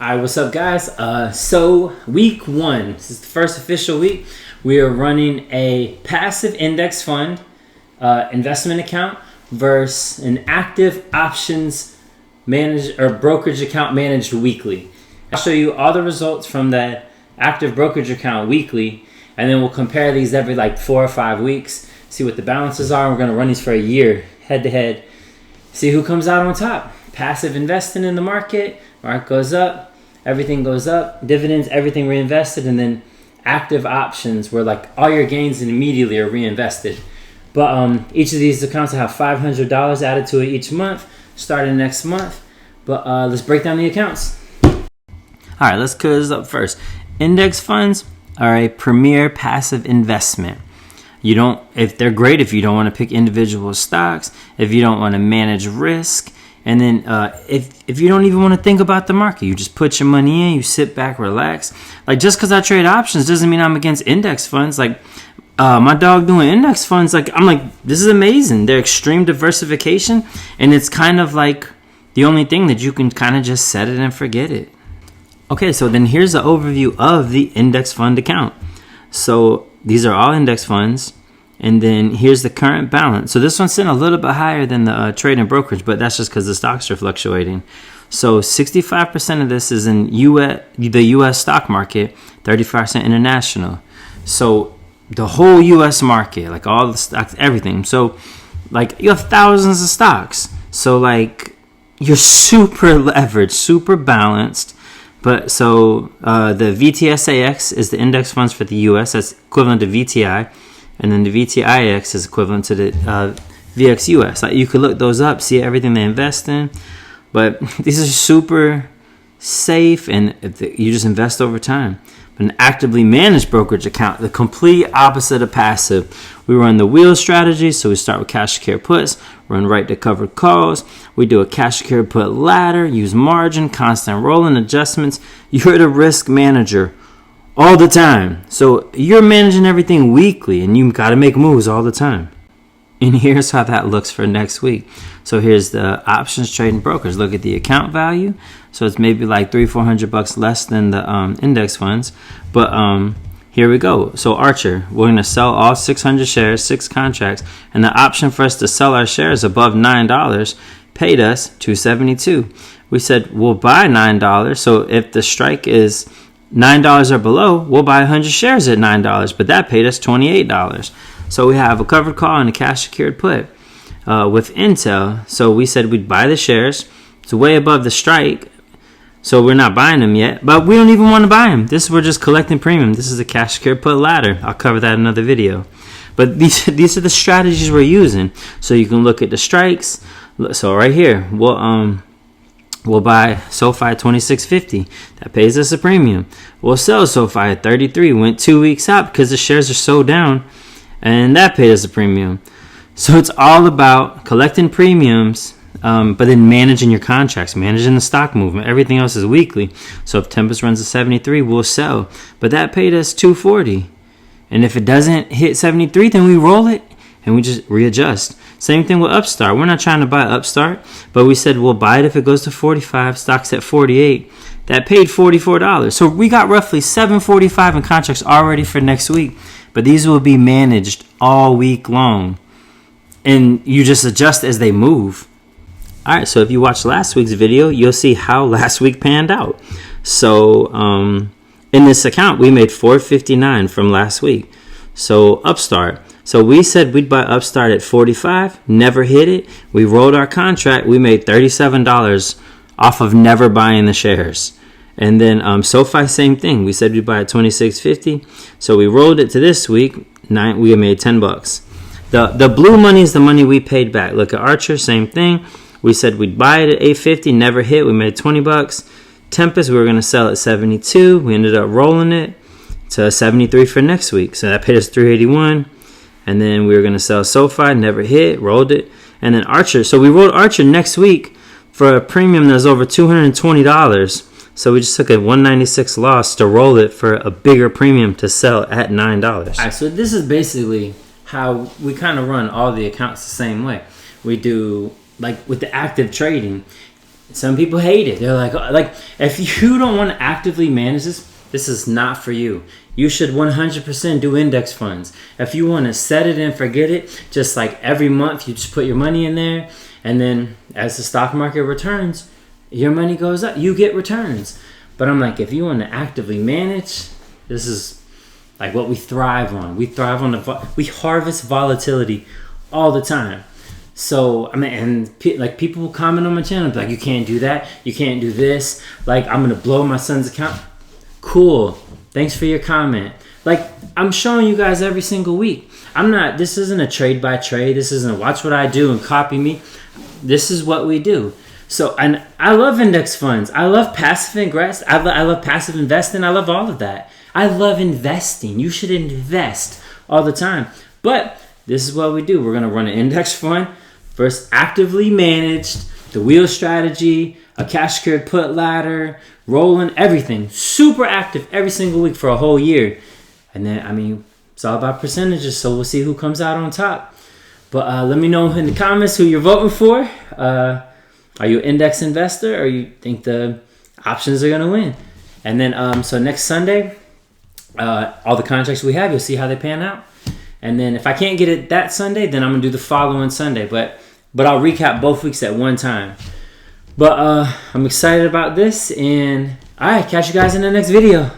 All right, what's up, guys? So week one, this is the first official week. We are running a passive index fund investment account versus an active options managed or brokerage account managed weekly. I'll show you all the results from that active brokerage account weekly, and then we'll compare these every like 4 or 5 weeks, see what the balances are. We're going to run these for a year, head to head, see who comes out on top. Passive investing in the market goes up, everything goes up, dividends, everything reinvested, and then active options where like all your gains immediately are reinvested. But each of these accounts will have $500 added to it each month, starting next month. But let's break down the accounts. All right, let's clear this up first. Index funds are a premier passive investment. If they're great if you don't want to pick individual stocks, if you don't want to manage risk, and then if you don't even want to think about the market, you just put your money in, you sit back, relax. Like, just because I trade options doesn't mean I'm against index funds. Like, my dog doing index funds, like, I'm like, this is amazing. They're extreme diversification, and it's kind of like the only thing that you can kind of just set it and forget it. Okay, so then here's an overview of the index fund account. So these are all index funds. And then here's the current balance. So this one's sitting a little bit higher than the trade and brokerage, but that's just because the stocks are fluctuating. So 65% of this is in the U.S. stock market, 35% international. So the whole U.S. market, like all the stocks, everything. So like you have thousands of stocks. So like you're super leveraged, super balanced. But so the VTSAX is the index funds for the U.S. That's equivalent to VTI. And then the VTIX is equivalent to the VXUS. Like, you could look those up, see everything they invest in. But these are super safe, and you just invest over time. But an actively managed brokerage account, the complete opposite of passive. We run the wheel strategy, so we start with cash secure puts, run right to covered calls. We do a cash secure put ladder, use margin, constant rolling adjustments. You're the risk manager all the time. So you're managing everything weekly, and you got to make moves all the time. And here's how that looks for next week. So here's the options trading brokers. Look at the account value. So it's maybe like $300-400 less than the index funds. But here we go. So Archer, we're going to sell all 600 shares, 6 contracts, and the option for us to sell our shares above $9 paid us $272. We said we'll buy $9. So if the strike is $9 or below, we'll buy 100 shares at $9, but that paid us $28. So we have a covered call and a cash secured put with Intel. So we said we'd buy the shares. It's way above the strike, so we're not buying them yet, but we don't even want to buy them. We're just collecting premium. This is a cash secured put ladder. I'll cover that in another video. But these are the strategies we're using. So you can look at the strikes. So right here, we'll buy SoFi at $26.50. That pays us a premium. We'll sell SoFi at $33. Went 2 weeks out because the shares are so down, and that paid us a premium. So it's all about collecting premiums, but then managing your contracts, managing the stock movement. Everything else is weekly. So if Tempest runs to 73, we'll sell. But that paid us $240. And if it doesn't hit 73, then we roll it and we just readjust. Same thing with Upstart. We're not trying to buy Upstart, but we said we'll buy it if it goes to 45. Stock's at 48. That paid $44. So we got roughly $745 in contracts already for next week, but these will be managed all week long, and you just adjust as they move. All right, so if you watched last week's video, you'll see how last week panned out. So in this account, we made $459 from last week. So Upstart. So we said we'd buy Upstart at 45, never hit it. We rolled our contract. We made $37 off of never buying the shares. And then SoFi, same thing. We said we'd buy at $26.50. So we rolled it to this week. We made $10. The blue money is the money we paid back. Look at Archer, same thing. We said we'd buy it at $8.50, never hit. We made $20. Tempest, we were going to sell at $72. We ended up rolling it to $73 for next week. So that paid us $381. And then we were going to sell SoFi, never hit, rolled it. And then Archer. So we rolled Archer next week for a premium that was over $220. So we just took a $196 loss to roll it for a bigger premium to sell at $9. All right, so this is basically how we kind of run all the accounts the same way. We do, like with the active trading, some people hate it. They're like, if you don't want to actively manage this is not for you. You should 100% do index funds. If you want to set it and forget it, just like every month you just put your money in there, and then as the stock market returns, your money goes up. You get returns. But I'm like, if you want to actively manage, this is like what we thrive on. We thrive on we harvest volatility all the time. So I mean, and people will comment on my channel, like, you can't do that, you can't do this. Like, I'm gonna blow my son's account. Cool. Thanks for your comment. Like, I'm showing you guys every single week. This isn't a trade by trade. This isn't a watch what I do and copy me. This is what we do. So, and I love index funds. I love passive invest. I love passive investing. I love all of that. I love investing. You should invest all the time. But this is what we do. We're going to run an index fund versus actively managed, the wheel strategy, a cash secured put ladder, rolling, everything. Super active every single week for a whole year. And then, I mean, it's all about percentages, so we'll see who comes out on top. But let me know in the comments who you're voting for. Are you an index investor, or you think the options are going to win? And then, so next Sunday, all the contracts we have, you'll see how they pan out. And then if I can't get it that Sunday, then I'm going to do the following Sunday. But I'll recap both weeks at one time. But I'm excited about this. And all right, catch you guys in the next video.